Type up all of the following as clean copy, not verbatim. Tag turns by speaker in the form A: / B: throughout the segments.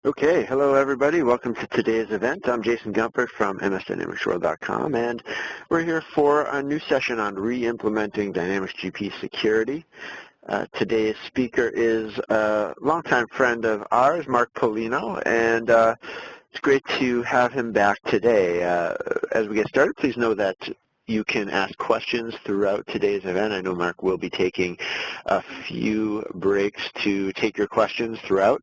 A: Okay, hello everybody. Welcome to today's event. I'm Jason Gumpert from msdynamicsworld.com, and we're here for a new session on re-implementing Dynamics GP security. Today's speaker is a longtime friend of ours, Mark Polino, and it's great to have him back today. As we get started, please know that you can ask questions throughout today's event. I know Mark will be taking a few breaks to take your questions throughout.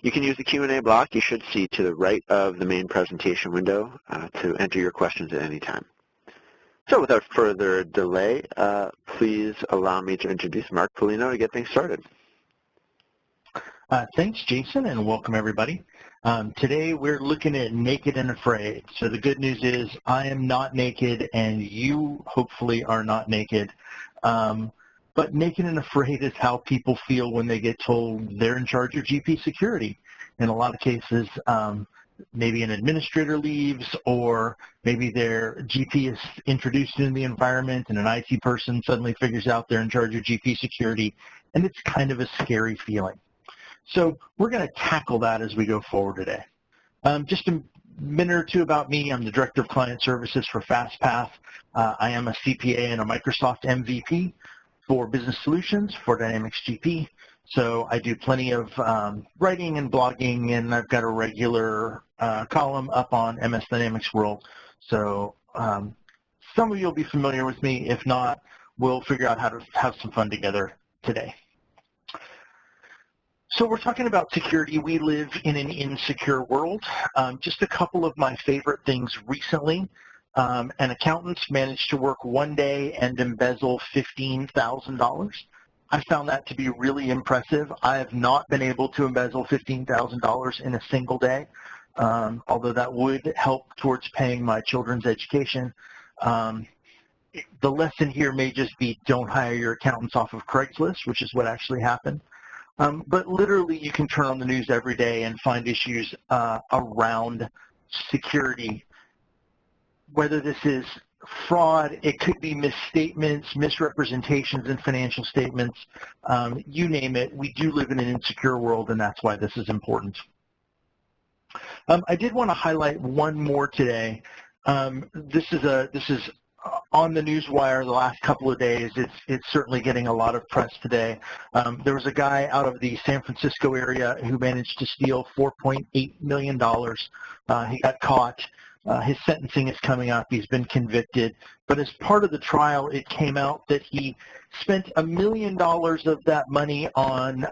A: You can use the Q&A block you should see to the right of the main presentation window to enter your questions at any time. So without further delay, please allow me to introduce Mark Polino to get things started.
B: Thanks, Jason, and welcome everybody. Today we're looking at naked and afraid. So the good news is I am not naked and you hopefully are not naked. But naked and afraid is how people feel when they get told they're in charge of GP security. In a lot of cases, maybe an administrator leaves, or maybe their GP is introduced into the environment and an IT person suddenly figures out they're in charge of GP security, and it's kind of a scary feeling. So we're going to tackle that as we go forward today. Just a minute or two about me. I'm the Director of Client Services for Fastpath. I am a CPA and a Microsoft MVP for Business Solutions for Dynamics GP. So I do plenty of writing and blogging, and I've got a regular column up on MS Dynamics World. So some of you will be familiar with me. If not, we'll figure out how to have some fun together today. So we're talking about security. We live in an insecure world. Just a couple of my favorite things recently. An accountant managed to work one day and embezzle $15,000. I found that to be really impressive. I have not been able to embezzle $15,000 in a single day, although that would help towards paying my children's education. The lesson here may just be don't hire your accountants off of Craigslist, which is what actually happened. But literally, you can turn on the news every day and find issues around security, whether this is fraud, it could be misstatements, misrepresentations in financial statements, you name it. We do live in an insecure world, and that's why this is important. I did want to highlight one more today. This is on the newswire the last couple of days. It's certainly getting a lot of press today. There was a guy out of the San Francisco area who managed to steal $4.8 million. He got caught. His sentencing is coming up. He's been convicted. But as part of the trial, it came out that he spent $1 million of that money on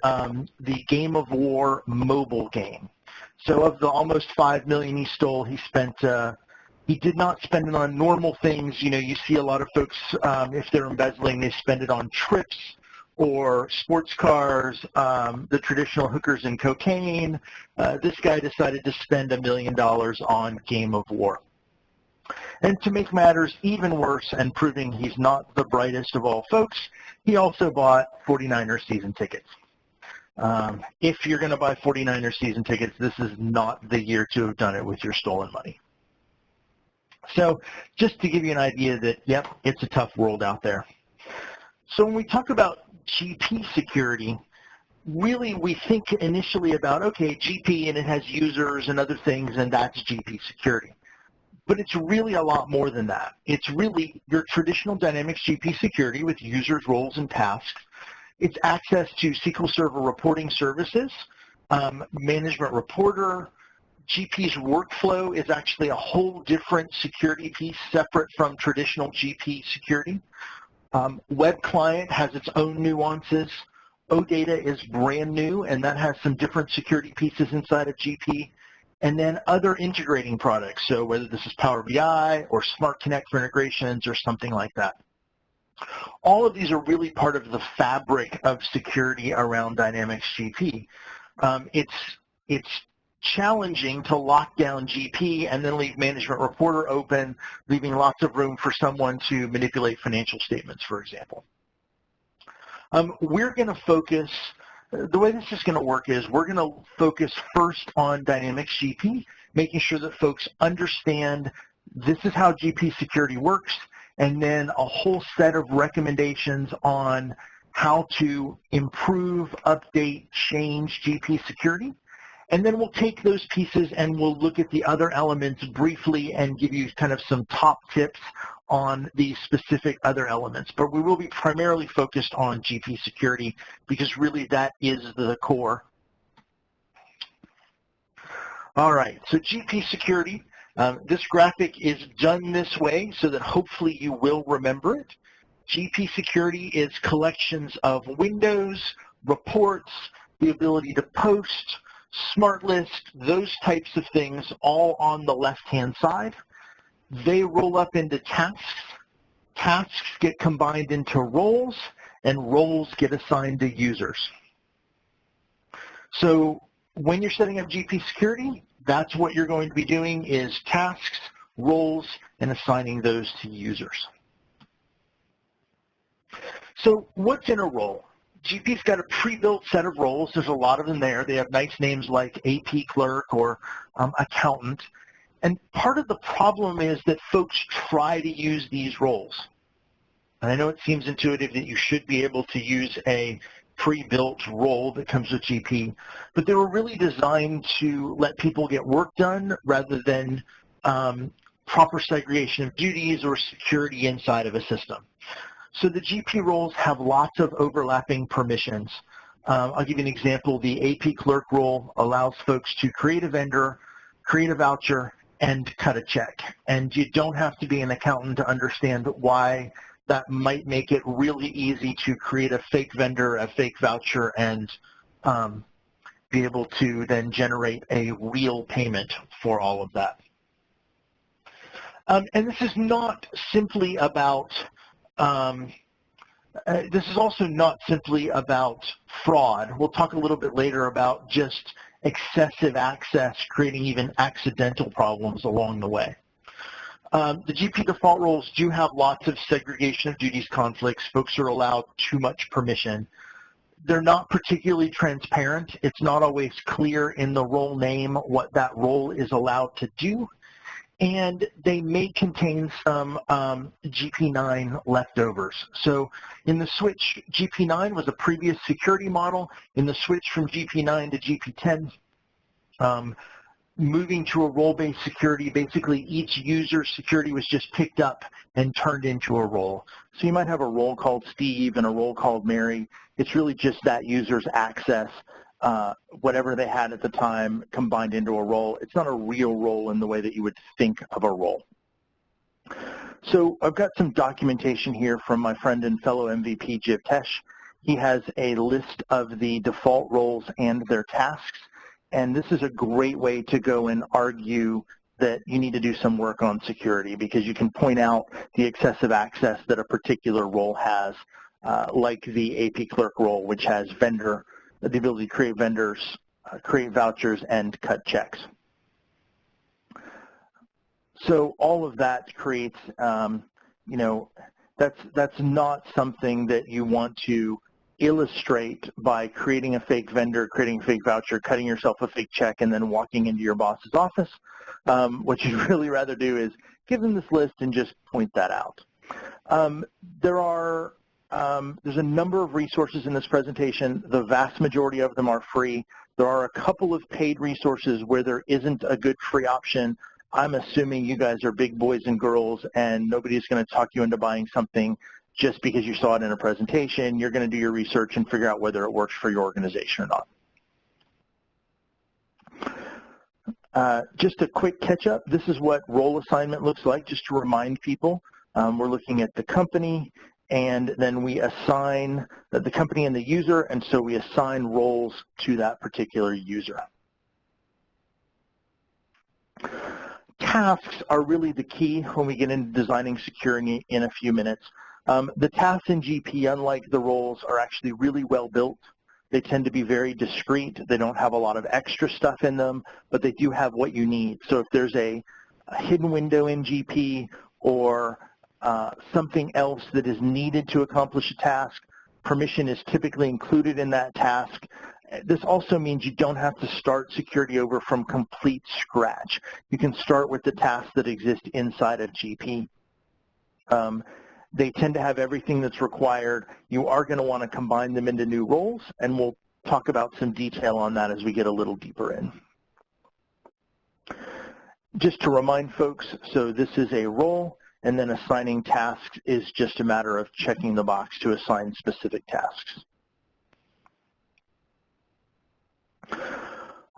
B: the Game of War mobile game. So of the almost $5 million he stole, he did not spend it on normal things. You know, you see a lot of folks, if they're embezzling, they spend it on trips or sports cars, the traditional hookers and cocaine. This guy decided to spend $1 million on Game of War. And to make matters even worse and proving he's not the brightest of all folks, he also bought 49ers season tickets. If you're going to buy 49ers season tickets, this is not the year to have done it with your stolen money. So just to give you an idea that, yep, it's a tough world out there. So when we talk about GP security, really we think initially about, okay, GP and it has users and other things, and that's GP security. But it's really a lot more than that. It's really your traditional Dynamics GP security with users, roles, and tasks. It's access to SQL Server reporting services, management reporter. GP's workflow is actually a whole different security piece separate from traditional GP security. Web client has its own nuances. OData is brand new, and that has some different security pieces inside of GP. And then other integrating products, so whether this is Power BI or Smart Connect for integrations or something like that. All of these are really part of the fabric of security around Dynamics GP. It's challenging to lock down GP and then leave Management Reporter open, leaving lots of room for someone to manipulate financial statements, for example. We're going to focus, the way this is going to work is we're going to focus first on Dynamics GP, making sure that folks understand this is how GP security works, and then a whole set of recommendations on how to improve, update, change GP security. And then we'll take those pieces and we'll look at the other elements briefly and give you kind of some top tips on the specific other elements. But we will be primarily focused on GP security because really that is the core. All right, so GP security. This graphic is done this way so that hopefully you will remember it. GP security is collections of windows, reports, the ability to post, smart list, those types of things all on the left-hand side. They roll up into tasks. Tasks get combined into roles, and roles get assigned to users. So when you're setting up GP security, that's what you're going to be doing is tasks, roles, and assigning those to users. So what's in a role? GP's got a pre-built set of roles. There's a lot of them there. They have nice names like AP clerk or accountant. And part of the problem is that folks try to use these roles. And I know it seems intuitive that you should be able to use a pre-built role that comes with GP, but they were really designed to let people get work done rather than proper segregation of duties or security inside of a system. So the GP roles have lots of overlapping permissions. I'll give you an example. The AP clerk role allows folks to create a vendor, create a voucher, and cut a check. And you don't have to be an accountant to understand why that might make it really easy to create a fake vendor, a fake voucher, and be able to then generate a real payment for all of that. And this is not simply about this is also not simply about fraud. We'll talk a little bit later about just excessive access creating even accidental problems along the way. The GP default roles do have lots of segregation of duties conflicts. Folks are allowed too much permission. They're not particularly transparent. It's not always clear in the role name what that role is allowed to do. And they may contain some GP9 leftovers. So in the switch, GP9 was a previous security model. In the switch from GP9 to GP10, moving to a role-based security, basically each user's security was just picked up and turned into a role. So you might have a role called Steve and a role called Mary. It's really just that user's access, whatever they had at the time, combined into a role. It's not a real role in the way that you would think of a role. So I've got some documentation here from my friend and fellow MVP, Jivtesh. He has a list of the default roles and their tasks. And this is a great way to go and argue that you need to do some work on security because you can point out the excessive access that a particular role has, like the AP clerk role, which has the ability to create vendors, create vouchers, and cut checks. So all of that creates, that's not something that you want to illustrate by creating a fake vendor, creating a fake voucher, cutting yourself a fake check, and then walking into your boss's office. What you'd really rather do is give them this list and just point that out. There's a number of resources in this presentation. The vast majority of them are free. There are a couple of paid resources where there isn't a good free option. I'm assuming you guys are big boys and girls and nobody's going to talk you into buying something just because you saw it in a presentation. You're going to do your research and figure out whether it works for your organization or not. Just a quick catch-up. This is what role assignment looks like, just to remind people. We're looking at the company, and then we assign the company and the user, and so we assign roles to that particular user. Tasks are really the key when we get into designing security in a few minutes. The tasks in GP, unlike the roles, are actually really well built. They tend to be very discrete. They don't have a lot of extra stuff in them, but they do have what you need. So if there's a hidden window in GP or something else that is needed to accomplish a task, permission is typically included in that task. This also means you don't have to start security over from complete scratch. You can start with the tasks that exist inside of GP. They tend to have everything that's required. You are going to want to combine them into new roles, and we'll talk about some detail on that as we get a little deeper in. Just to remind folks, so this is a role, and then assigning tasks is just a matter of checking the box to assign specific tasks.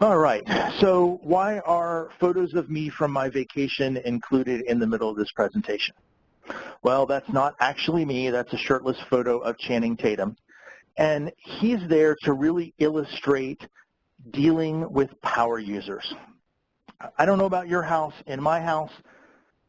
B: All right, so why are photos of me from my vacation included in the middle of this presentation? Well, that's not actually me. That's a shirtless photo of Channing Tatum. And he's there to really illustrate dealing with power users. I don't know about your house. In my house,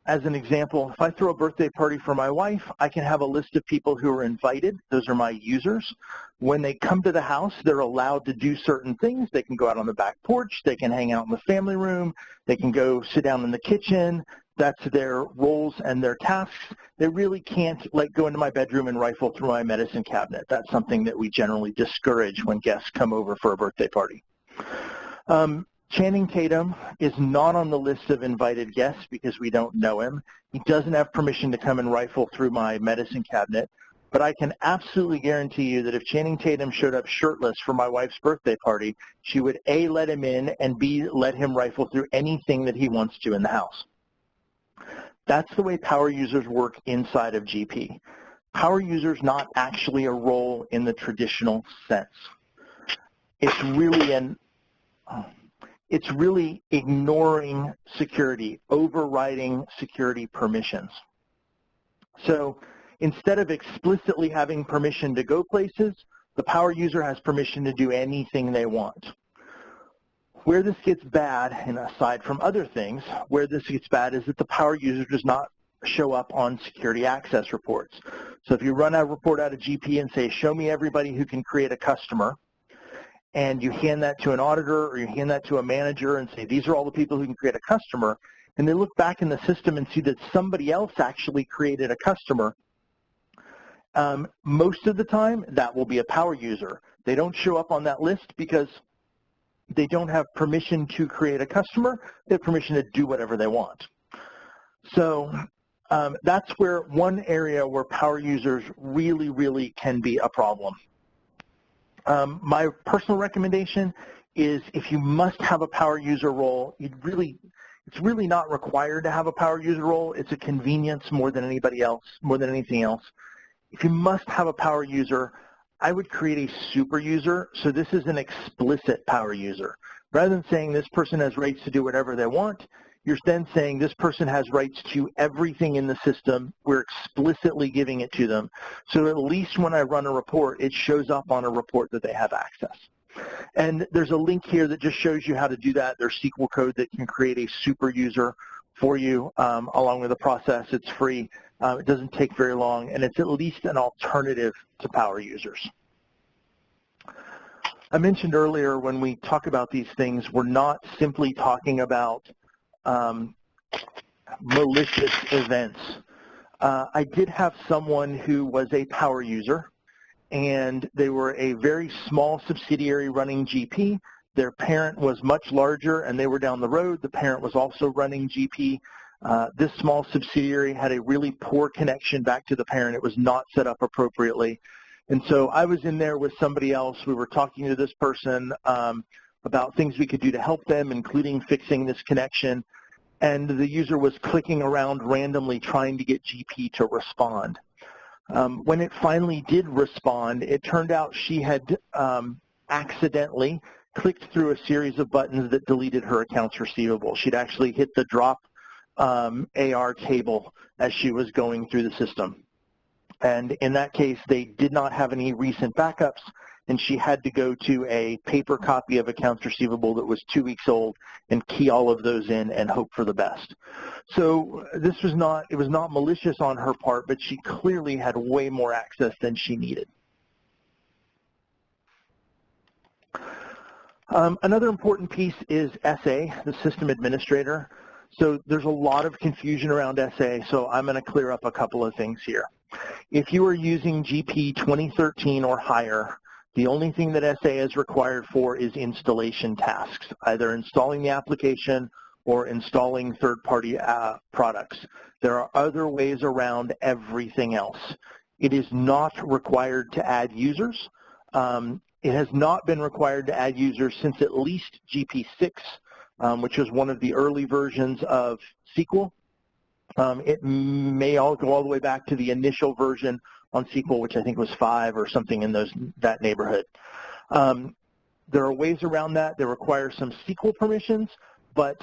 B: as an example, if I throw a birthday party for my wife, I can have a list of people who are invited. Those are my users. When they come to the house, they're allowed to do certain things. They can go out on the back porch. They can hang out in the family room. They can go sit down in the kitchen. That's their roles and their tasks. They really can't go into my bedroom and rifle through my medicine cabinet. That's something that we generally discourage when guests come over for a birthday party. Channing Tatum is not on the list of invited guests because we don't know him. He doesn't have permission to come and rifle through my medicine cabinet, but I can absolutely guarantee you that if Channing Tatum showed up shirtless for my wife's birthday party, she would A, let him in, and B, let him rifle through anything that he wants to in the house. That's the way power users work inside of GP. Power users not actually a role in the traditional sense. It's really ignoring security, overriding security permissions. So instead of explicitly having permission to go places, the power user has permission to do anything they want. Where this gets bad, and aside from other things, where this gets bad is that the power user does not show up on security access reports. So if you run a report out of GP and say, show me everybody who can create a customer, and you hand that to an auditor or you hand that to a manager and say, these are all the people who can create a customer, and they look back in the system and see that somebody else actually created a customer, most of the time that will be a power user. They don't show up on that list because they don't have permission to create a customer. They have permission to do whatever they want. So that's where one area where power users really, really can be a problem. My personal recommendation is if you must have a power user role, it's really not required to have a power user role. It's a convenience more than anything else. If you must have a power user, I would create a super user. So this is an explicit power user. Rather than saying this person has rights to do whatever they want, you're then saying this person has rights to everything in the system. We're explicitly giving it to them. So at least when I run a report, it shows up on a report that they have access. And there's a link here that just shows you how to do that. There's SQL code that can create a super user for you along with the process. It's free. It doesn't take very long, and it's at least an alternative to power users. I mentioned earlier when we talk about these things, we're not simply talking about malicious events. I did have someone who was a power user, and they were a very small subsidiary running GP. Their parent was much larger, and they were down the road. The parent was also running GP. This small subsidiary had a really poor connection back to the parent. It was not set up appropriately. And so I was in there with somebody else. We were talking to this person about things we could do to help them, including fixing this connection. And the user was clicking around randomly trying to get GP to respond. When it finally did respond, it turned out she had accidentally clicked through a series of buttons that deleted her accounts receivable. She'd actually hit the drop AR table as she was going through the system. And in that case, they did not have any recent backups, and she had to go to a paper copy of accounts receivable that was 2 weeks old and key all of those in and hope for the best. So this was not, it was not malicious on her part, but she clearly had way more access than she needed. Another important piece is SA, the system administrator. So there's a lot of confusion around SA, so I'm going to clear up a couple of things here. If you are using GP 2013 or higher, the only thing that SA is required for is installation tasks, either installing the application or installing third-party products. There are other ways around everything else. It is not required to add users. It has not been required to add users since at least GP6, which was one of the early versions of SQL. It may all go all the way back to the initial version on SQL, which I think was 5 or something in that neighborhood. There are ways around that. They require some SQL permissions, but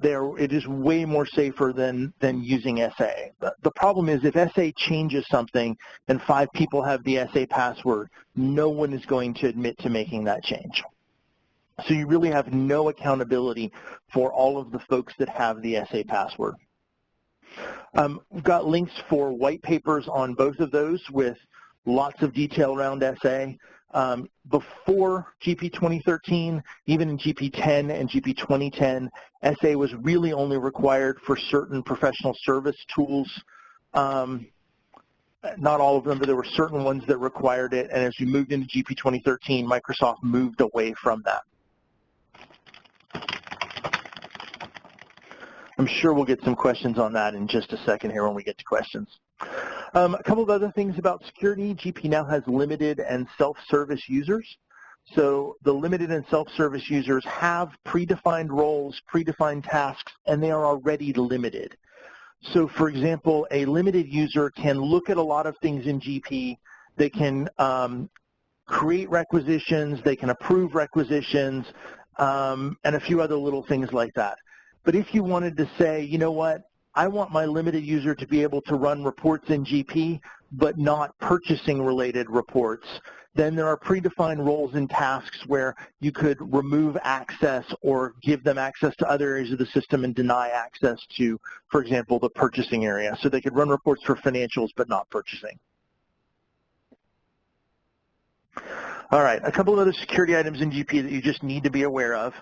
B: it is way more safer than using SA. The problem is if SA changes something and 5 people have the SA password, no one is going to admit to making that change. So you really have no accountability for all of the folks that have the SA password. We've got links for white papers on both of those with lots of detail around SA. Before GP 2013, even in GP 10 and GP 2010, SA was really only required for certain professional service tools. Not all of them, but there were certain ones that required it. And as we moved into GP 2013, Microsoft moved away from that. I'm sure we'll get some questions on that in just a second here when we get to questions. A couple of other things about security. GP now has limited and self-service users. So the limited and self-service users have predefined roles, predefined tasks, and they are already limited. So for example, a limited user can look at a lot of things in GP. They can create requisitions, they can approve requisitions, and a few other little things like that. But if you wanted to say, you know what, I want my limited user to be able to run reports in GP, but not purchasing related reports, then there are predefined roles and tasks where you could remove access or give them access to other areas of the system and deny access to, for example, the purchasing area. So they could run reports for financials, but not purchasing. All right, a couple of other security items in GP that you just need to be aware of.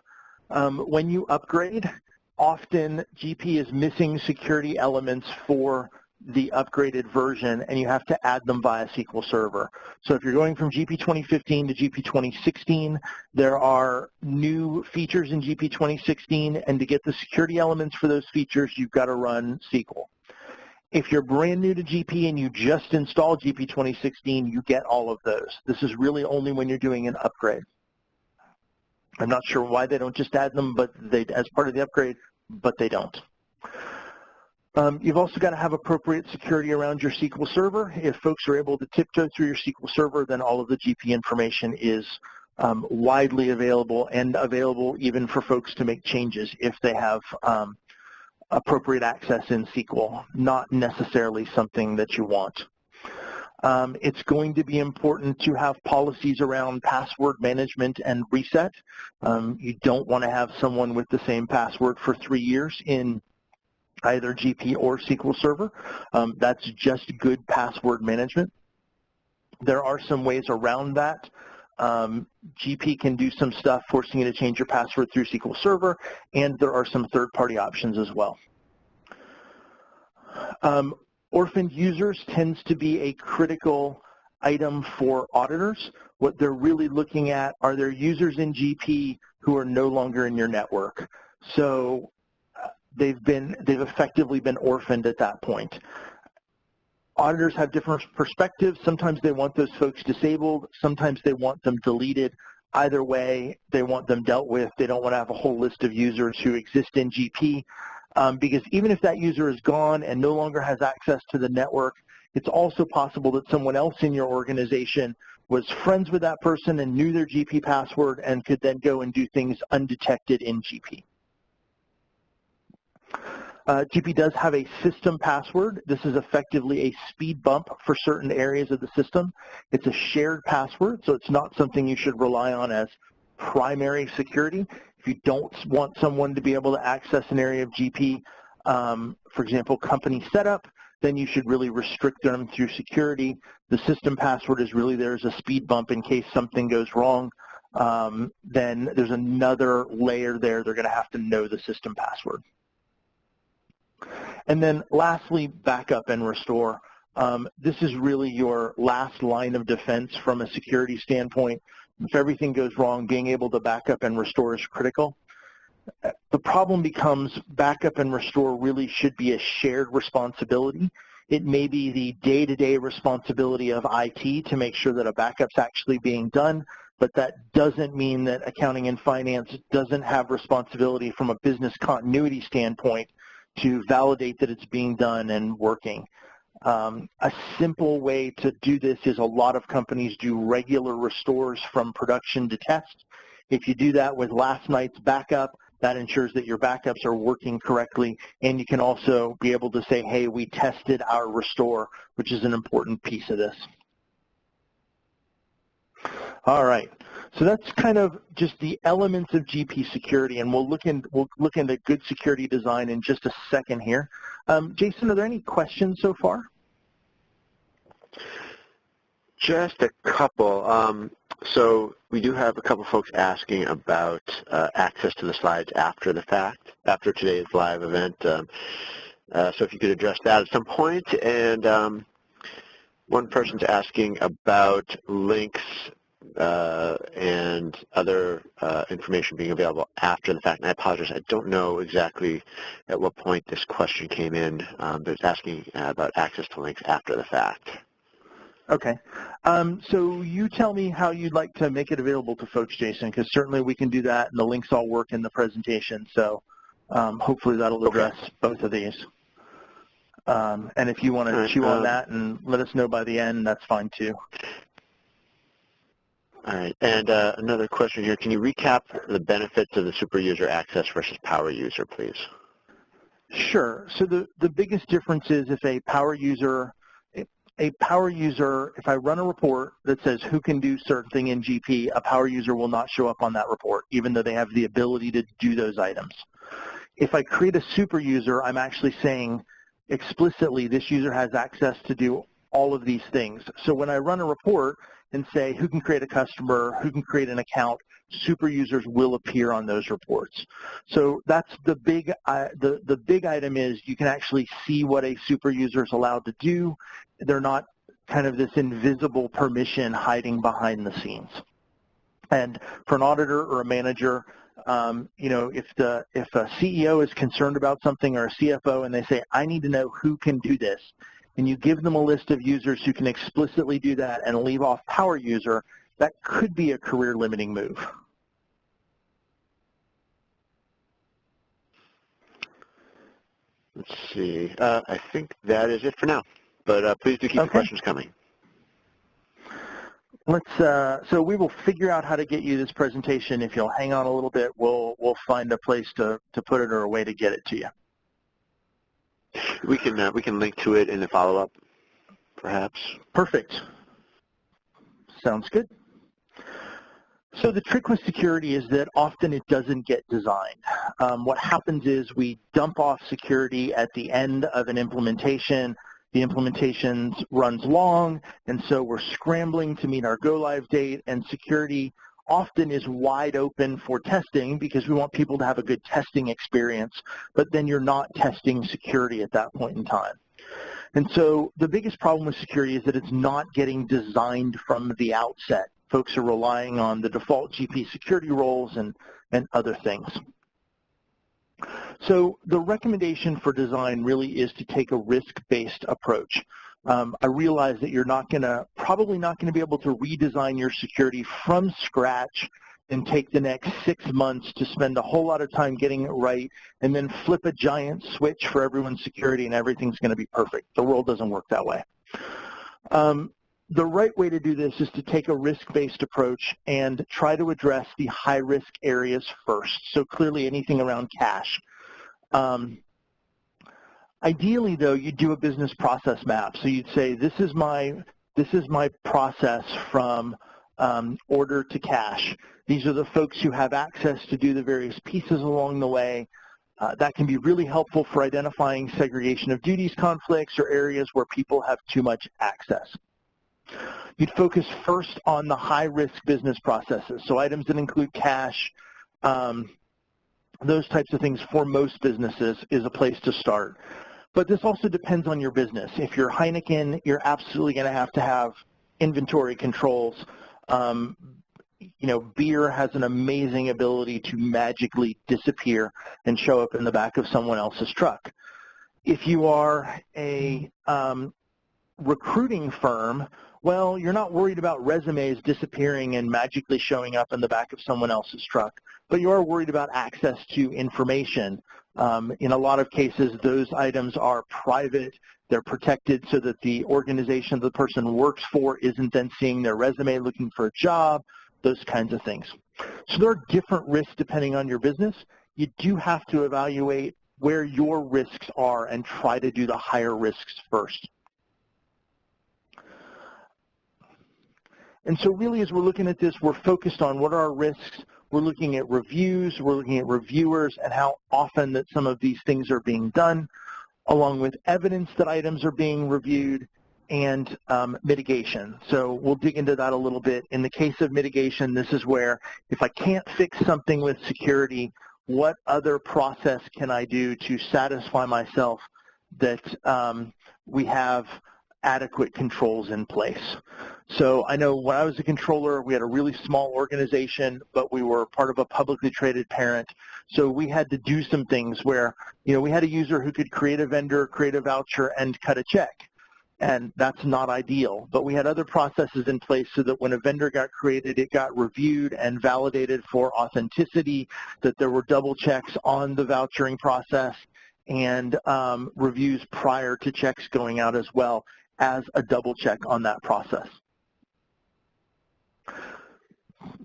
B: When you upgrade, often GP is missing security elements for the upgraded version, and you have to add them via SQL Server. So if you're going from GP 2015 to GP 2016, there are new features in GP 2016, and to get the security elements for those features, you've got to run SQL. If you're brand new to GP and you just installed GP 2016, you get all of those. This is really only when you're doing an upgrade. I'm not sure why they don't just add them as part of the upgrade, but they don't. You've also got to have appropriate security around your SQL Server. If folks are able to tiptoe through your SQL Server, then all of the GP information is widely available and available even for folks to make changes if they have appropriate access in SQL, not necessarily something that you want. It's going to be important to have policies around password management and reset. You don't want to have someone with the same password for 3 years in either GP or SQL Server. That's just good password management. There are some ways around that. GP can do some stuff forcing you to change your password through SQL Server, and there are some third-party options as well. Orphaned users tends to be a critical item for auditors. What they're really looking at are there users in GP who are no longer in your network. So they've effectively been orphaned at that point. Auditors have different perspectives. Sometimes they want those folks disabled. Sometimes they want them deleted. Either way, they want them dealt with. They don't want to have a whole list of users who exist in GP. Because even if that user is gone and no longer has access to the network, it's also possible that someone else in your organization was friends with that person and knew their GP password and could then go and do things undetected in GP. GP does have a system password. This is effectively a speed bump for certain areas of the system. It's a shared password, so it's not something you should rely on as primary security. If you don't want someone to be able to access an area of GP, for example, company setup, then you should really restrict them through security. The system password is really there as a speed bump in case something goes wrong. Then there's another layer there. They're going to have to know the system password. And then lastly, backup and restore. This is really your last line of defense from a security standpoint. If everything goes wrong, being able to back up and restore is critical. The problem becomes backup and restore really should be a shared responsibility. It may be the day-to-day responsibility of IT to make sure that a backup's actually being done, but that doesn't mean that accounting and finance doesn't have responsibility from a business continuity standpoint to validate that it's being done and working. A simple way to do this is a lot of companies do regular restores from production to test. If you do that with last night's backup, that ensures that your backups are working correctly, and you can also be able to say, hey, we tested our restore, which is an important piece of this. All right, so that's kind of just the elements of GP security, and we'll look into good security design in just a second here. Jason, are there any questions so far?
A: Just a couple. So we do have a couple folks asking about access to the slides after the fact, after today's live event. So if you could address that at some point. And one person's asking about links and other information being available after the fact. And I apologize, I don't know exactly at what point this question came in, but it's asking about access to links after the fact.
B: Okay. So you tell me how you'd like to make it available to folks, Jason, because certainly we can do that, and the links all work in the presentation. So hopefully that'll address both of these. And if you want to chew on that and let us know by the end, that's fine too.
A: All right. And another question here. Can you recap the benefits of the super user access versus power user, please?
B: Sure. So the biggest difference is if a power user, if I run a report that says who can do certain thing in GP, a power user will not show up on that report, even though they have the ability to do those items. If I create a super user, I'm actually saying explicitly this user has access to do all of these things. So when I run a report and say who can create a customer, who can create an account, super users will appear on those reports. So that's the big item is you can actually see what a super user is allowed to do. They're not kind of this invisible permission hiding behind the scenes. And for an auditor or a manager, you know, if a CEO is concerned about something or a CFO and they say, I need to know who can do this, and you give them a list of users who can explicitly do that and leave off power user, that could be a career limiting move.
A: Let's see. I think that is it for now, but please do keep the questions coming.
B: So we will figure out how to get you this presentation. If you'll hang on a little bit, we'll find a place to put it or a way to get it to you.
A: We can link to it in the follow-up, perhaps.
B: Perfect. Sounds good. So the trick with security is that often it doesn't get designed. What happens is we dump off security at the end of an implementation. The implementation runs long, and so we're scrambling to meet our go-live date, and security often is wide open for testing because we want people to have a good testing experience, but then you're not testing security at that point in time. And so the biggest problem with security is that it's not getting designed from the outset. Folks are relying on the default GP security roles and other things. So the recommendation for design really is to take a risk-based approach. I realize that you're probably not going to be able to redesign your security from scratch and take the next 6 months to spend a whole lot of time getting it right and then flip a giant switch for everyone's security and everything's going to be perfect. The world doesn't work that way. The right way to do this is to take a risk-based approach and try to address the high-risk areas first. So clearly anything around cash. Ideally, though, you do a business process map. So you'd say, this is my process from order to cash. These are the folks who have access to do the various pieces along the way. That can be really helpful for identifying segregation of duties conflicts or areas where people have too much access. You'd focus first on the high-risk business processes, so items that include cash, those types of things for most businesses is a place to start. But this also depends on your business. If you're Heineken, you're absolutely going to have inventory controls. You know, beer has an amazing ability to magically disappear and show up in the back of someone else's truck. If you are a recruiting firm, well, you're not worried about resumes disappearing and magically showing up in the back of someone else's truck, but you are worried about access to information. In a lot of cases, those items are private. They're protected so that the organization the person works for isn't then seeing their resume looking for a job, those kinds of things. So there are different risks depending on your business. You do have to evaluate where your risks are and try to do the higher risks first. And so really as we're looking at this, we're focused on what are our risks. We're looking at reviews, we're looking at reviewers and how often that some of these things are being done, along with evidence that items are being reviewed, and mitigation. So we'll dig into that a little bit. In the case of mitigation, this is where if I can't fix something with security, what other process can I do to satisfy myself that we have adequate controls in place? So I know when I was a controller, we had a really small organization, but we were part of a publicly traded parent. So we had to do some things where, we had a user who could create a vendor, create a voucher, and cut a check. And that's not ideal. But we had other processes in place so that when a vendor got created, it got reviewed and validated for authenticity, that there were double checks on the vouchering process, and reviews prior to checks going out as well as a double check on that process.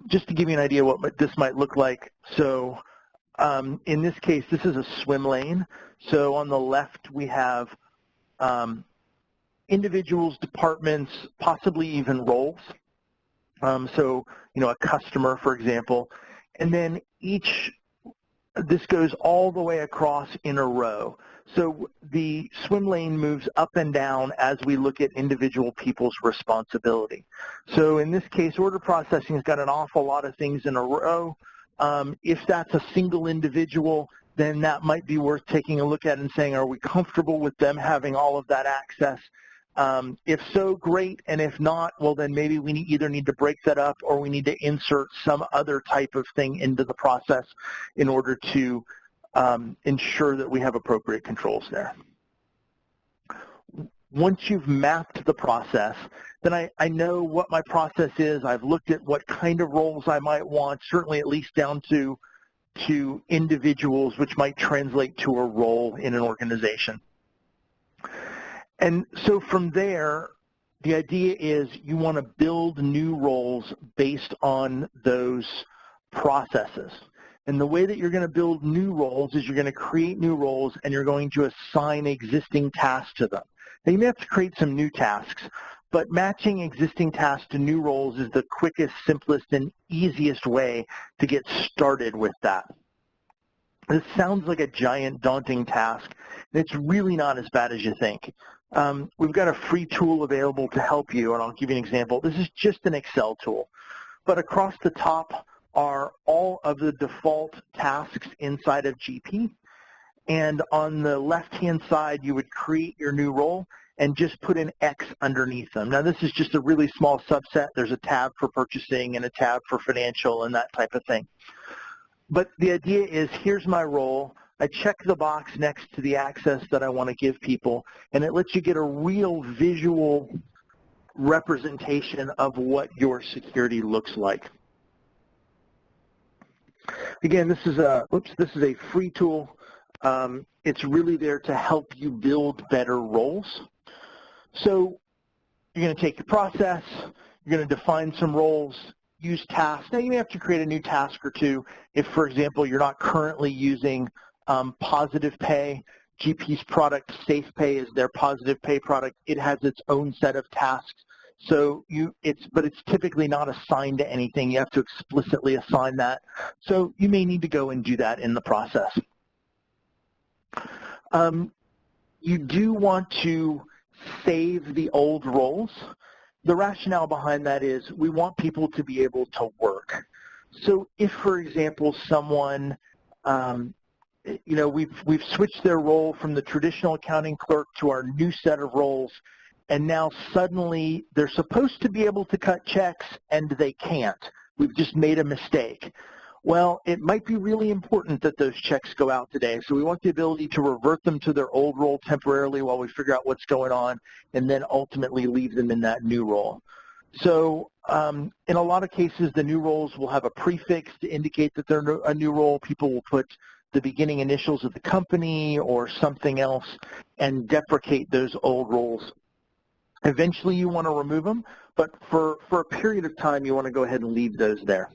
B: Just to give you an idea what this might look like, so in this case, this is a swim lane. So on the left, we have individuals, departments, possibly even roles. So, a customer, for example, and then this goes all the way across in a row. So the swim lane moves up and down as we look at individual people's responsibility. So in this case, order processing has got an awful lot of things in a row. If that's a single individual, then that might be worth taking a look at and saying, are we comfortable with them having all of that access? If so, great, and if not, well then maybe we either need to break that up or we need to insert some other type of thing into the process in order to ensure that we have appropriate controls there. Once you've mapped the process, then I know what my process is. I've looked at what kind of roles I might want, certainly at least down to individuals, which might translate to a role in an organization. And so from there, the idea is you want to build new roles based on those processes. And the way that you're going to build new roles is you're going to create new roles and you're going to assign existing tasks to them. Now you may have to create some new tasks, but matching existing tasks to new roles is the quickest, simplest, and easiest way to get started with that. This sounds like a giant, daunting task, and it's really not as bad as you think. We've got a free tool available to help you, and I'll give you an example. This is just an Excel tool, but across the top are all of the default tasks inside of GP, and on the left-hand side, you would create your new role and just put an X underneath them. Now, this is just a really small subset. There's a tab for purchasing and a tab for financial and that type of thing. But the idea is, here's my role. I check the box next to the access that I want to give people, and it lets you get a real visual representation of what your security looks like. Again, this is a free tool. It's really there to help you build better roles. So you're going to take your process, you're going to define some roles, use tasks. Now you may have to create a new task or two if, for example, you're not currently using positive pay. GP's product, SafePay, is their positive pay product. It has its own set of tasks. So but it's typically not assigned to anything. You have to explicitly assign that. So you may need to go and do that in the process. You do want to save the old roles. The rationale behind that is we want people to be able to work. So if, for example, someone, we've switched their role from the traditional accounting clerk to our new set of roles, and now suddenly they're supposed to be able to cut checks and they can't. We've just made a mistake. Well, it might be really important that those checks go out today. So we want the ability to revert them to their old role temporarily while we figure out what's going on, and then ultimately leave them in that new role. So in a lot of cases, the new roles will have a prefix to indicate that they're a new role. People will put the beginning initials of the company or something else and deprecate those old roles. Eventually you want to remove them, but for a period of time you want to go ahead and leave those there.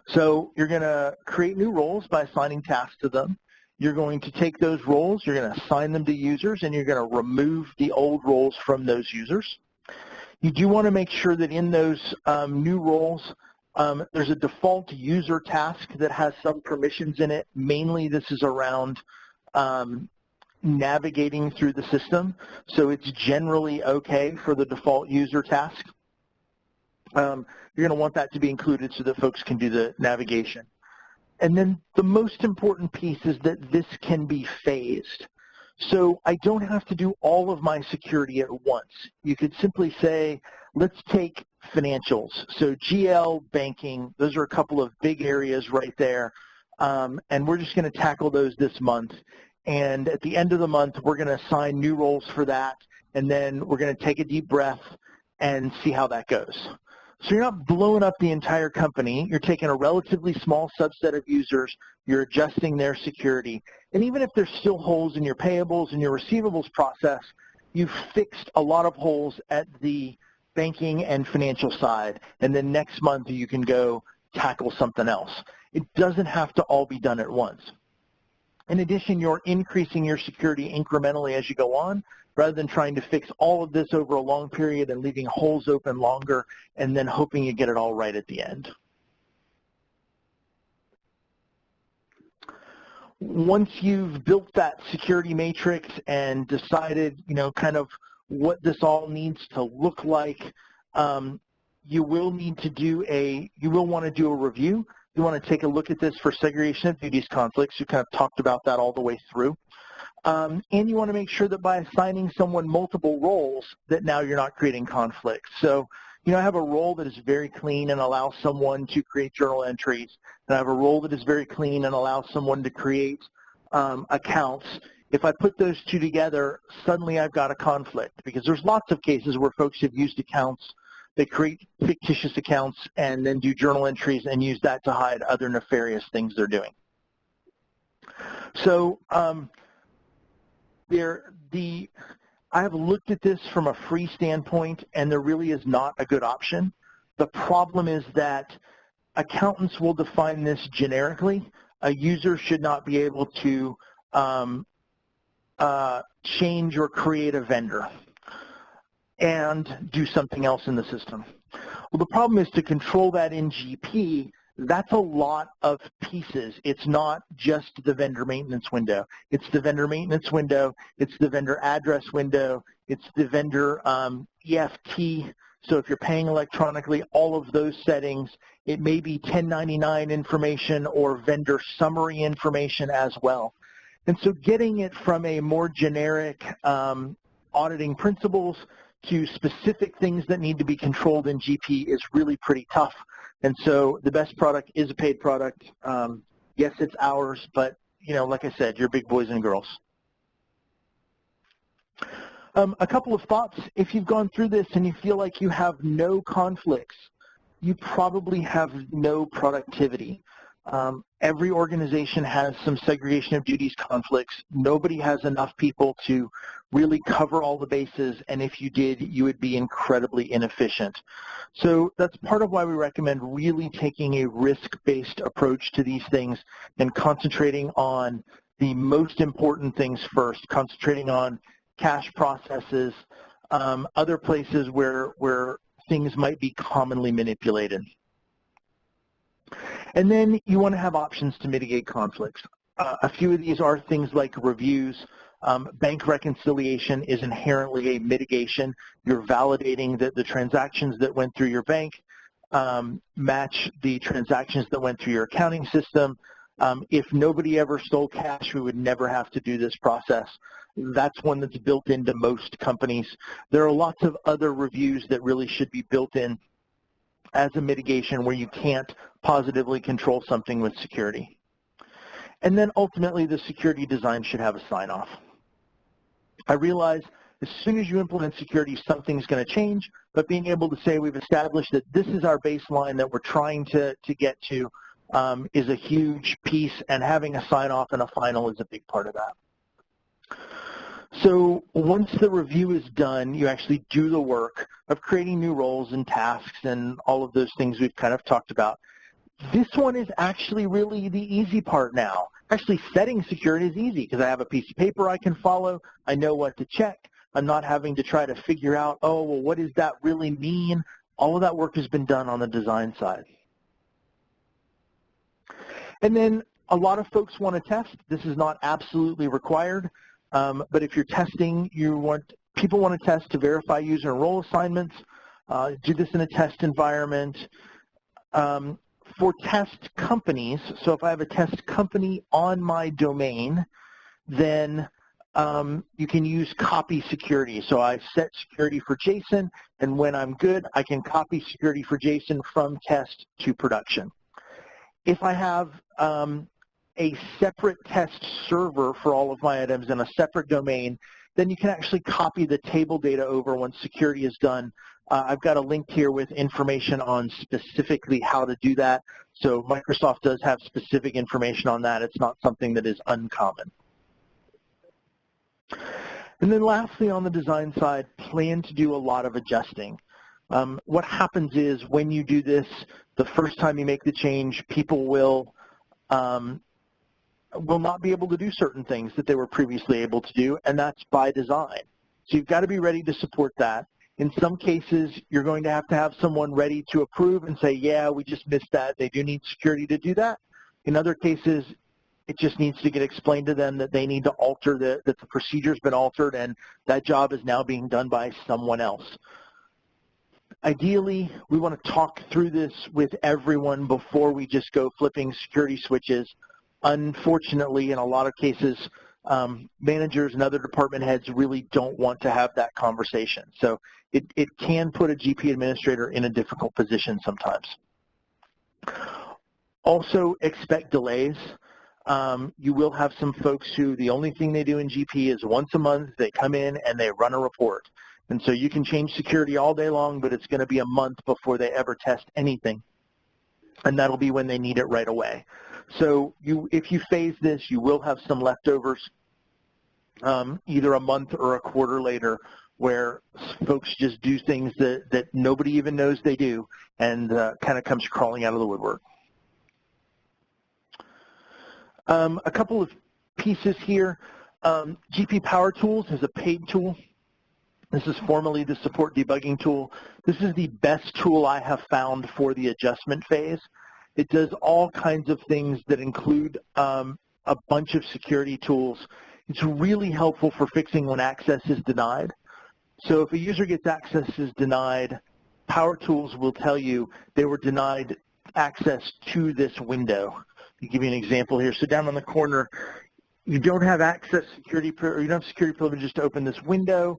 B: So you're going to create new roles by assigning tasks to them. You're going to take those roles, you're going to assign them to users, and you're going to remove the old roles from those users. You do want to make sure that in those new roles, there's a default user task that has some permissions in it. Mainly this is around navigating through the system. So it's generally okay for the default user task. You're going to want that to be included so that folks can do the navigation. And then the most important piece is that this can be phased. So I don't have to do all of my security at once. You could simply say, let's take financials. So GL, banking, those are a couple of big areas right there. And we're just going to tackle those this month. And at the end of the month, we're going to assign new roles for that. And then we're going to take a deep breath and see how that goes. So you're not blowing up the entire company. You're taking a relatively small subset of users. You're adjusting their security. And even if there's still holes in your payables and your receivables process, you've fixed a lot of holes at the banking and financial side. And then next month, you can go tackle something else. It doesn't have to all be done at once. In addition, you're increasing your security incrementally as you go on, rather than trying to fix all of this over a long period and leaving holes open longer and then hoping you get it all right at the end. Once you've built that security matrix and decided, kind of what this all needs to look like, you will want to do a review. You want to take a look at this for segregation of duties conflicts. You kind of talked about that all the way through. And you want to make sure that by assigning someone multiple roles that now you're not creating conflicts. So, I have a role that is very clean and allows someone to create journal entries. And I have a role that is very clean and allows someone to create accounts. If I put those two together, suddenly I've got a conflict because there's lots of cases where folks have used accounts. They create fictitious accounts and then do journal entries and use that to hide other nefarious things they're doing. So, I have looked at this from a free standpoint, and there really is not a good option. The problem is that accountants will define this generically. A user should not be able to change or create a vendor and do something else in the system. Well, the problem is to control that in GP, that's a lot of pieces. It's not just the vendor maintenance window. It's the vendor maintenance window. It's the vendor address window. It's the vendor EFT. So if you're paying electronically, all of those settings. It may be 1099 information or vendor summary information as well. And so getting it from a more generic auditing principles to specific things that need to be controlled in GP is really pretty tough. And so the best product is a paid product. Yes, it's ours, but like I said, you're big boys and girls. A couple of thoughts. If you've gone through this and you feel like you have no conflicts, you probably have no productivity. Every organization has some segregation of duties conflicts. Nobody has enough people to really cover all the bases, and if you did, you would be incredibly inefficient. So that's part of why we recommend really taking a risk-based approach to these things and concentrating on the most important things first, concentrating on cash processes, other places where things might be commonly manipulated. And then you want to have options to mitigate conflicts. A few of these are things like reviews. Bank reconciliation is inherently a mitigation. You're validating that the transactions that went through your bank match the transactions that went through your accounting system. If nobody ever stole cash, we would never have to do this process. That's one that's built into most companies. There are lots of other reviews that really should be built in. as a mitigation where you can't positively control something with security. And then ultimately, the security design should have a sign-off. I realize as soon as you implement security, something's going to change, but being able to say we've established that this is our baseline that we're trying to get to is a huge piece, and having a sign-off and a final is a big part of that. So once the review is done, you actually do the work of creating new roles and tasks and all of those things we've kind of talked about. This one is actually really the easy part now. Actually, setting security is easy because I have a piece of paper I can follow. I know what to check. I'm not having to try to figure out, oh, well, what does that really mean? All of that work has been done on the design side. And then a lot of folks want to test. This is not absolutely required, but if you're testing, people want to test to verify user and role assignments, do this in a test environment. For test companies, so if I have a test company on my domain, then you can use copy security. So I set security for JSON, and when I'm good, I can copy security for JSON from test to production. If I have a separate test server for all of my items and a separate domain, then you can actually copy the table data over once security is done. I've got a link here with information on specifically how to do that. So Microsoft does have specific information on that. It's not something that is uncommon. And then lastly, on the design side, plan to do a lot of adjusting. What happens is when you do this, the first time you make the change, people will not be able to do certain things that they were previously able to do, and that's by design. So you've got to be ready to support that. In some cases, you're going to have someone ready to approve and say, yeah, we just missed that. They do need security to do that. In other cases, it just needs to get explained to them that they need to alter, that the procedure's been altered and that job is now being done by someone else. Ideally, we want to talk through this with everyone before we just go flipping security switches. Unfortunately, in a lot of cases, managers and other department heads really don't want to have that conversation. So it can put a GP administrator in a difficult position sometimes. Also, expect delays. You will have some folks who the only thing they do in GP is once a month, they come in and they run a report. And so you can change security all day long, but it's going to be a month before they ever test anything. And that'll be when they need it right away. So if you phase this, you will have some leftovers either a month or a quarter later where folks just do things that nobody even knows they do and kind of comes crawling out of the woodwork. A couple of pieces here. GP Power Tools is a paid tool. This is formerly the support debugging tool. This is the best tool I have found for the adjustment phase. It does all kinds of things that include a bunch of security tools. It's really helpful for fixing when access is denied. So if a user gets access is denied, Power Tools will tell you they were denied access to this window. I'll give you an example here. So down on the corner, you don't have access security, or you don't have security privileges to open this window.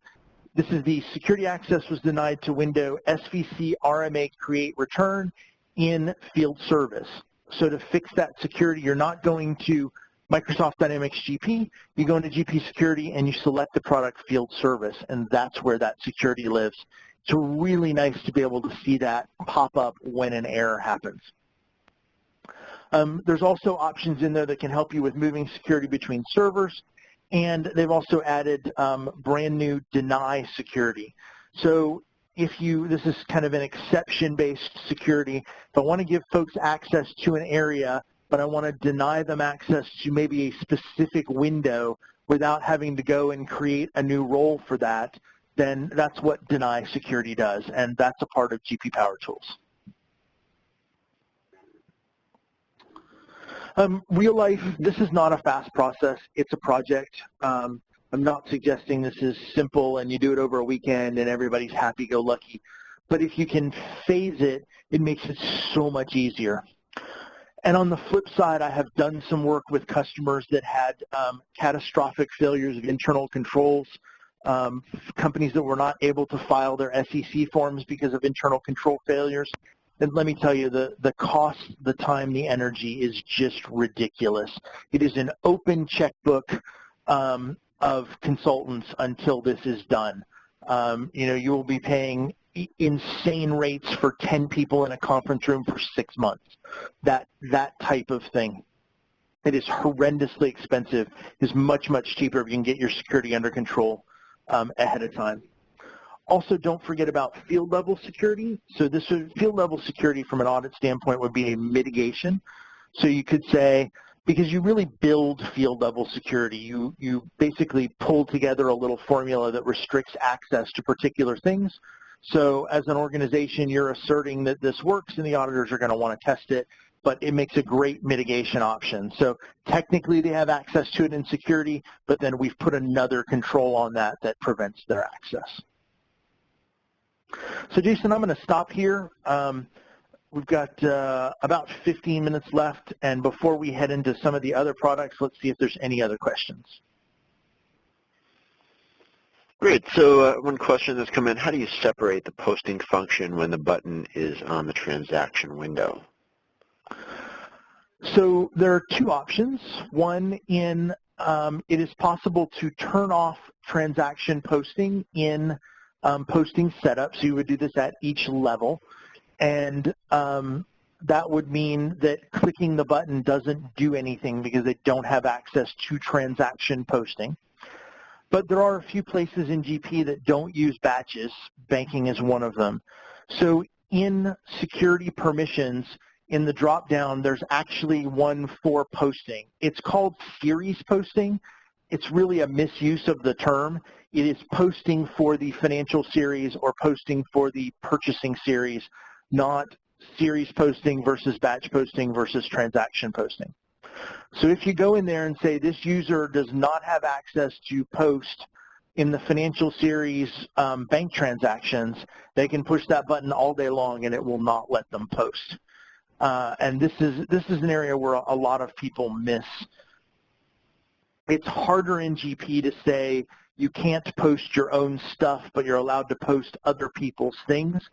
B: This is the security access was denied to window SVC RMA create return in field service. So to fix that security, you're not going to Microsoft Dynamics GP, you go into GP security and you select the product field service, and that's where that security lives. It's really nice to be able to see that pop up when an error happens. There's also options in there that can help you with moving security between servers, and they've also added brand new deny security. So this is kind of an exception-based security. If I want to give folks access to an area, but I want to deny them access to maybe a specific window without having to go and create a new role for that, then that's what deny security does, and that's a part of GP Power Tools. Real life, this is not a fast process. It's a project. I'm not suggesting this is simple and you do it over a weekend and everybody's happy-go-lucky. But if you can phase it, it makes it so much easier. And on the flip side, I have done some work with customers that had catastrophic failures of internal controls, companies that were not able to file their SEC forms because of internal control failures. And let me tell you, the cost, the time, the energy is just ridiculous. It is an open checkbook of consultants until this is done. You will be paying insane rates for 10 people in a conference room for 6 months. That type of thing. It is horrendously expensive. It's much, much cheaper if you can get your security under control ahead of time. Also, don't forget about field level security. So this field level security from an audit standpoint would be a mitigation. So you could say, because you really build field level security, you basically pull together a little formula that restricts access to particular things. So as an organization, you're asserting that this works and the auditors are going to want to test it, but it makes a great mitigation option. So technically they have access to it in security, but then we've put another control on that prevents their access. So Jason, I'm going to stop here. We've got about 15 minutes left, and before we head into some of the other products, let's see if there's any other questions.
A: Great. So one question that's come in, how do you separate the posting function when the button is on the transaction window?
B: So there are two options. One, it is possible to turn off transaction posting in posting setup. So you would do this at each level. And that would mean that clicking the button doesn't do anything because they don't have access to transaction posting. But there are a few places in GP that don't use batches. Banking is one of them. So in security permissions, in the drop-down, there's actually one for posting. It's called series posting. It's really a misuse of the term. It is posting for the financial series or posting for the purchasing series, not series posting versus batch posting versus transaction posting. So if you go in there and say this user does not have access to post in the financial series bank transactions, they can push that button all day long and it will not let them post. And this is an area where a lot of people miss. It's harder in GP to say you can't post your own stuff, but you're allowed to post other people's things.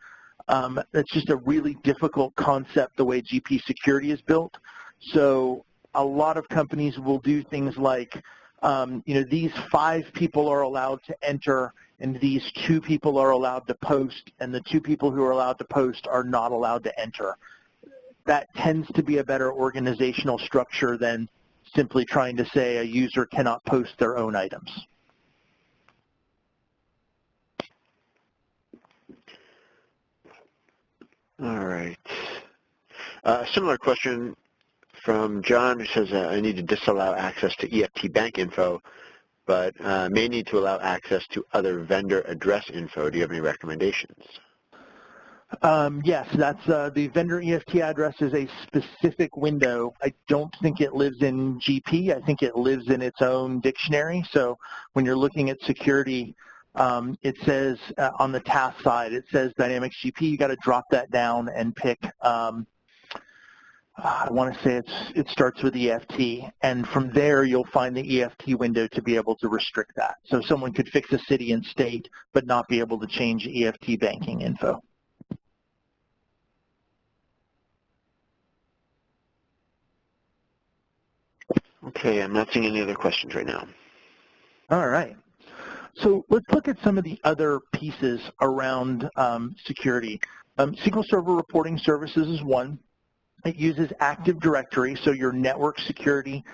B: That's just a really difficult concept the way GP security is built. So a lot of companies will do things like, these 5 people are allowed to enter and these 2 people are allowed to post, and the 2 people who are allowed to post are not allowed to enter. That tends to be a better organizational structure than simply trying to say a user cannot post their own items.
A: All right. Similar question from John, who says, I need to disallow access to EFT bank info, but may need to allow access to other vendor address info. Do you have any recommendations?
B: Yes, that's the vendor EFT address is a specific window. I don't think it lives in GP. I think it lives in its own dictionary. So when you're looking at security, it says on the task side, it says Dynamics GP. You got to drop that down and pick. I want to say it starts with EFT, and from there you'll find the EFT window to be able to restrict that. So someone could fix a city and state, but not be able to change EFT banking info.
A: Okay, I'm not seeing any other questions right now.
B: All right. So let's look at some of the other pieces around security. SQL Server Reporting Services is one. It uses Active Directory, so your network security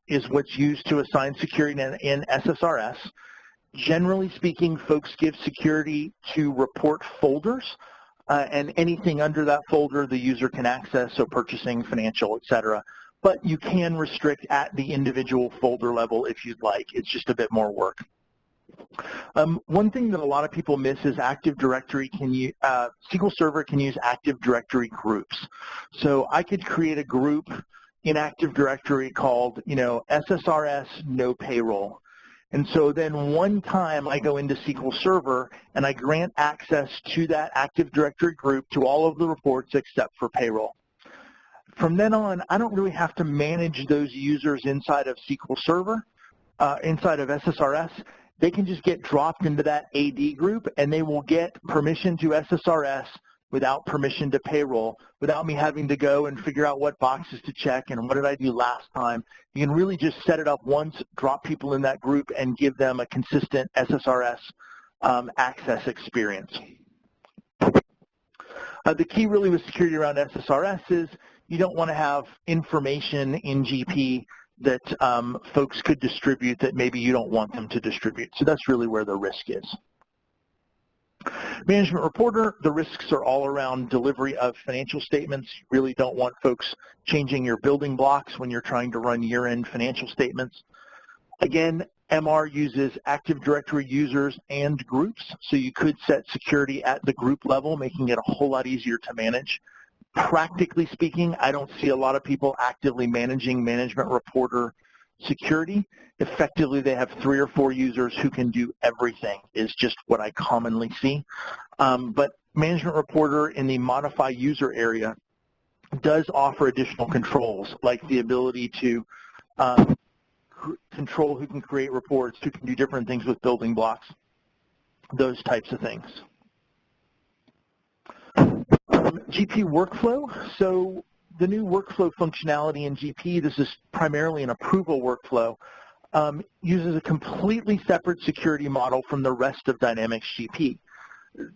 B: is what's used to assign security in SSRS. Generally speaking, folks give security to report folders, and anything under that folder the user can access, so purchasing, financial, etc. But you can restrict at the individual folder level if you'd like. It's just a bit more work. One thing that a lot of people miss is Active Directory SQL Server can use Active Directory groups. So I could create a group in Active Directory called, SSRS no payroll. And so then one time I go into SQL Server and I grant access to that Active Directory group to all of the reports except for payroll. From then on, I don't really have to manage those users inside of SQL Server, inside of SSRS. They can just get dropped into that AD group and they will get permission to SSRS without permission to payroll, without me having to go and figure out what boxes to check and what did I do last time. You can really just set it up once, drop people in that group, and give them a consistent SSRS access experience. The key really with security around SSRS is you don't want to have information in GP that folks could distribute that maybe you don't want them to distribute. So that's really where the risk is. Management reporter, the risks are all around delivery of financial statements. You really don't want folks changing your building blocks when you're trying to run year-end financial statements. Again, MR uses Active Directory users and groups, so you could set security at the group level, making it a whole lot easier to manage. Practically speaking, I don't see a lot of people actively managing management reporter security. Effectively, they have 3 or 4 users who can do everything, is just what I commonly see. But management reporter in the modify user area does offer additional controls, like the ability to control who can create reports, who can do different things with building blocks, those types of things. GP workflow. So the new workflow functionality in GP, this is primarily an approval workflow, uses a completely separate security model from the rest of Dynamics GP.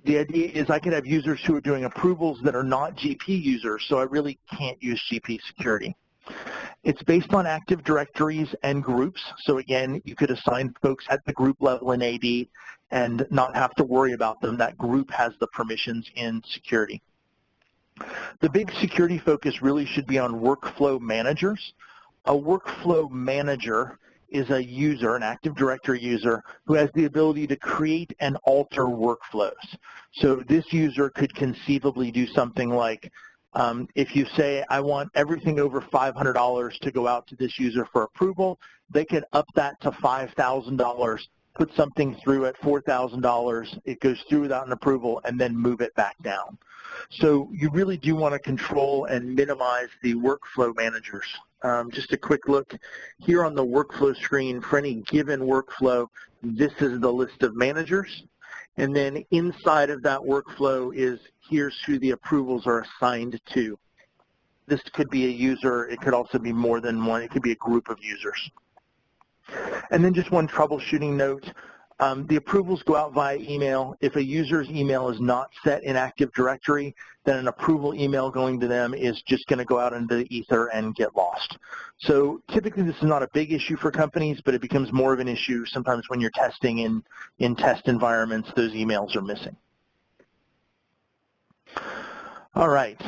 B: The idea is I could have users who are doing approvals that are not GP users, so I really can't use GP security. It's based on Active Directories and groups, so again, you could assign folks at the group level in AD and not have to worry about them. That group has the permissions in security. The big security focus really should be on workflow managers. A workflow manager is a user, an Active Directory user, who has the ability to create and alter workflows. So this user could conceivably do something like, if you say, I want everything over $500 to go out to this user for approval, they could up that to $5,000, put something through at $4,000, it goes through without an approval, and then move it back down. So you really do want to control and minimize the workflow managers. Just a quick look here on the workflow screen. For any given workflow, this is the list of managers. And then inside of that workflow is here's who the approvals are assigned to. This could be a user. It could also be more than one. It could be a group of users. And then just one troubleshooting note. The approvals go out via email. If a user's email is not set in Active Directory, then an approval email going to them is just going to go out into the ether and get lost. So typically this is not a big issue for companies, but it becomes more of an issue sometimes when you're testing in test environments, those emails are missing. All right,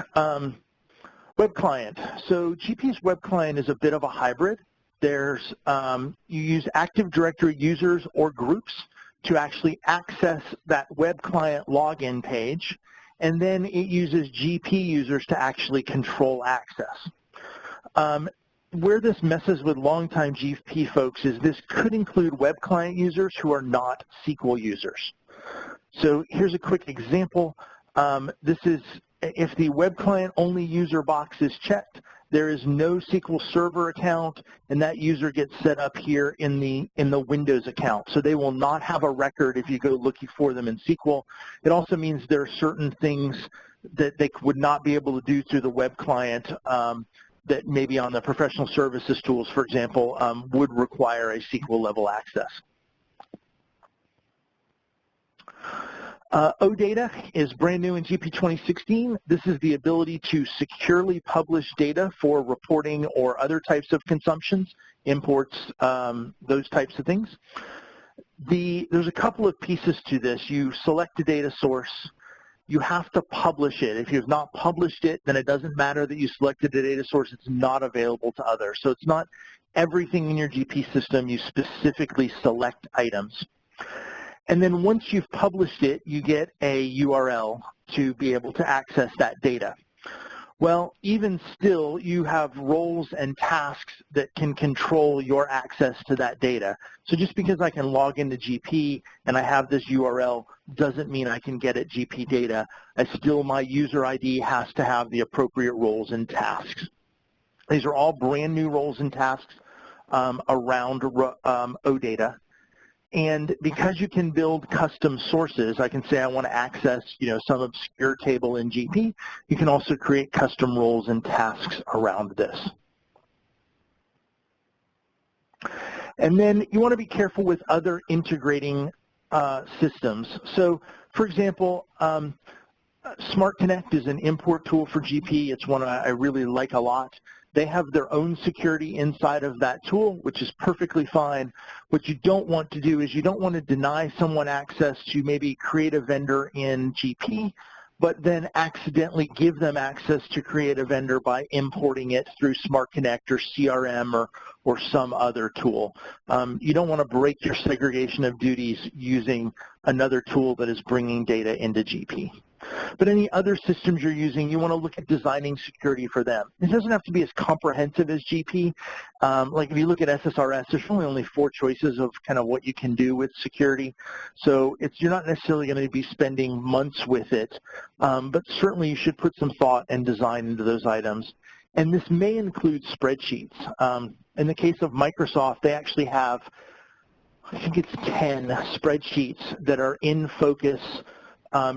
B: web client. So GP's web client is a bit of a hybrid. There's, you use Active Directory users or groups to actually access that web client login page, and then it uses GP users to actually control access. Where this messes with longtime GP folks is this could include web client users who are not SQL users. So here's a quick example. This is if the web client only user box is checked, there is no SQL Server account, and that user gets set up here in the Windows account. So they will not have a record if you go looking for them in SQL. It also means there are certain things that they would not be able to do through the web client that maybe on the professional services tools, for example, would require a SQL level access. OData is brand new in GP 2016. This is the ability to securely publish data for reporting or other types of consumptions, imports, those types of things. There's a couple of pieces to this. You select a data source. You have to publish it. If you have not published it, then it doesn't matter that you selected a data source. It's not available to others. So it's not everything in your GP system. You specifically select items. And then once you've published it, you get a URL to be able to access that data. Well, even still, you have roles and tasks that can control your access to that data. So just because I can log into GP and I have this URL doesn't mean I can get at GP data. My user ID has to have the appropriate roles and tasks. These are all brand new roles and tasks around OData. And because you can build custom sources, I can say I want to access, some obscure table in GP. You can also create custom roles and tasks around this. And then you want to be careful with other integrating systems. So, for example, Smart Connect is an import tool for GP. It's one I really like a lot. They have their own security inside of that tool, which is perfectly fine. What you don't want to do is you don't want to deny someone access to maybe create a vendor in GP, but then accidentally give them access to create a vendor by importing it through Smart Connect or CRM or some other tool. You don't want to break your segregation of duties using another tool that is bringing data into GP. But any other systems you're using, you want to look at designing security for them. It doesn't have to be as comprehensive as GP. Like if you look at SSRS, there's really only 4 choices of kind of what you can do with security. So you're not necessarily going to be spending months with it, but certainly you should put some thought and design into those items. And this may include spreadsheets. In the case of Microsoft, they actually have, I think it's 10 spreadsheets that are in focus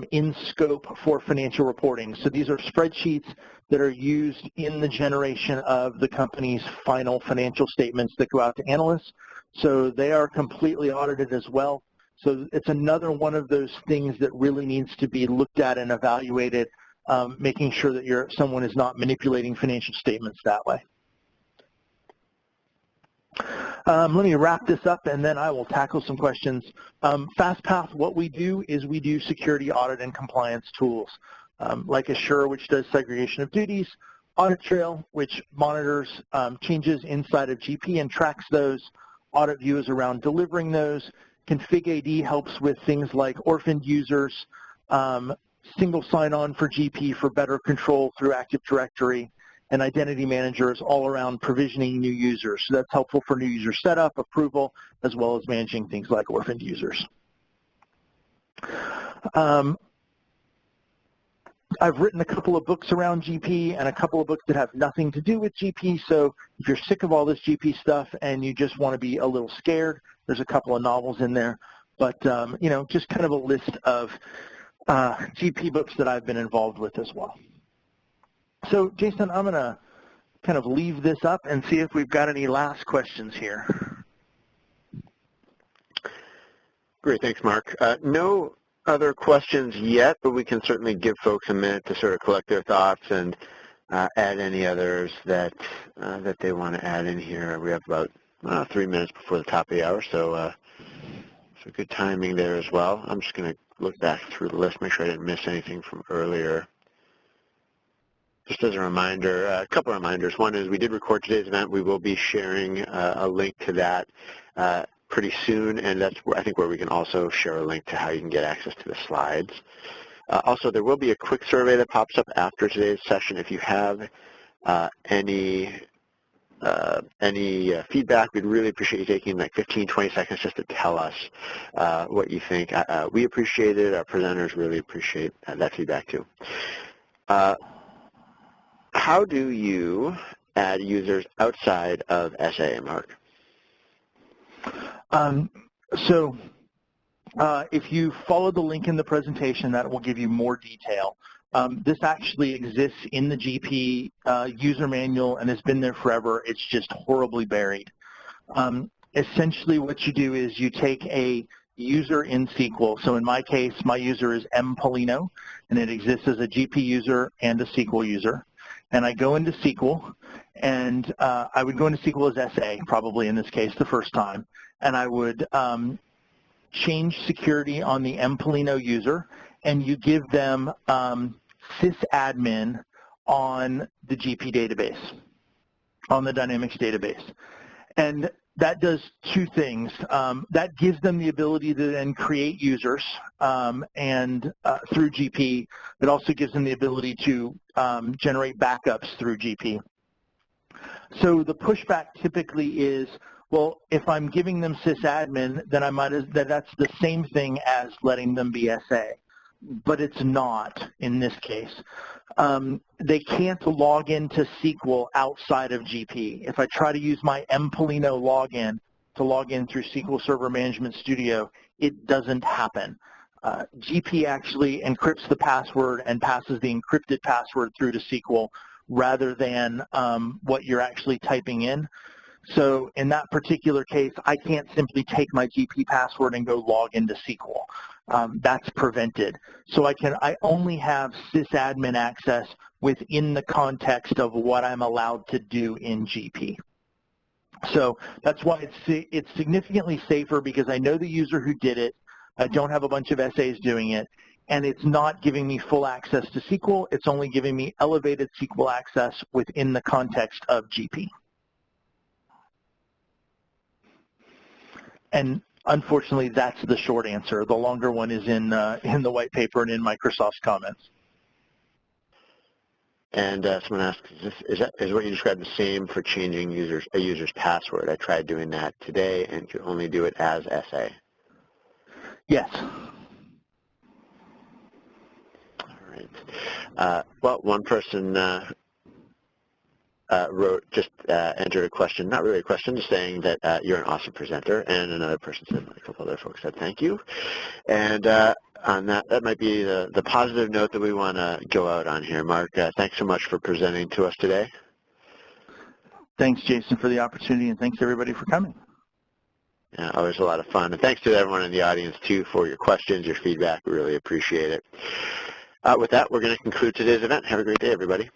B: in scope for financial reporting. So these are spreadsheets that are used in the generation of the company's final financial statements that go out to analysts. So they are completely audited as well. So it's another one of those things that really needs to be looked at and evaluated, making sure that someone is not manipulating financial statements that way. Let me wrap this up, and then I will tackle some questions. Fastpath, what we do is we do security audit and compliance tools, like Assure, which does segregation of duties, Audit Trail, which monitors changes inside of GP and tracks those, Audit View is around delivering those, Config AD helps with things like orphaned users, single sign-on for GP for better control through Active Directory, and Identity Manager is all around provisioning new users. So that's helpful for new user setup, approval, as well as managing things like orphaned users. I've written a couple of books around GP and a couple of books that have nothing to do with GP. So if you're sick of all this GP stuff and you just want to be a little scared, there's a couple of novels in there. But, just kind of a list of GP books that I've been involved with as well. So, Jason, I'm going to kind of leave this up and see if we've got any last questions here.
A: Great, thanks, Mark. No other questions yet, but we can certainly give folks a minute to sort of collect their thoughts and add any others that they want to add in here. We have about 3 minutes before the top of the hour, so good timing there as well. I'm just going to look back through the list, make sure I didn't miss anything from earlier. Just as a reminder, a couple of reminders. One is we did record today's event. We will be sharing a link to that pretty soon, and that's, I think, where we can also share a link to how you can get access to the slides. Also, there will be a quick survey that pops up after today's session. If you have any feedback, we'd really appreciate you taking like 15, 20 seconds just to tell us what you think. We appreciate it. Our presenters really appreciate that feedback too. How do you add users outside of SA, Mark?
B: If you follow the link in the presentation, that will give you more detail. This actually exists in the GP user manual and has been there forever. It's just horribly buried. Essentially what you do is you take a user in SQL. So in my case, my user is M. Polino, and it exists as a GP user and a SQL user. And I go into SQL, and I would go into SQL as SA, probably in this case, the first time. And I would change security on the M. Polino user, and you give them sysadmin on the GP database, on the Dynamics database. And that does 2 things. That gives them the ability to then create users and through GP. It also gives them the ability to generate backups through GP. So the pushback typically is, well, if I'm giving them sysadmin, then that's the same thing as letting them be SA. But it's not in this case. They can't log into SQL outside of GP. If I try to use my M. Polino login to log in through SQL Server Management Studio, it doesn't happen. GP actually encrypts the password and passes the encrypted password through to SQL rather than what you're actually typing in. So in that particular case, I can't simply take my GP password and go log into SQL. That's prevented. So I only have sysadmin access within the context of what I'm allowed to do in GP. So that's why it's significantly safer, because I know the user who did it. I don't have a bunch of SAs doing it, and it's not giving me full access to SQL. It's only giving me elevated SQL access within the context of GP. And unfortunately, that's the short answer. The longer one is in the white paper and in Microsoft's comments.
A: And someone asks, is what you described the same for changing a user's password? I tried doing that today and could only do it as SA.
B: Yes.
A: All right. Well, one person entered a question, not really a question, just saying that you're an awesome presenter, and another person said, a couple other folks said thank you. And on that might be the positive note that we want to go out on here. Mark, thanks so much for presenting to us today.
B: Thanks, Jason, for the opportunity, and thanks everybody for coming.
A: Yeah, always a lot of fun. And thanks to everyone in the audience, too, for your questions, your feedback. We really appreciate it. With that, we're going to conclude today's event. Have a great day, everybody.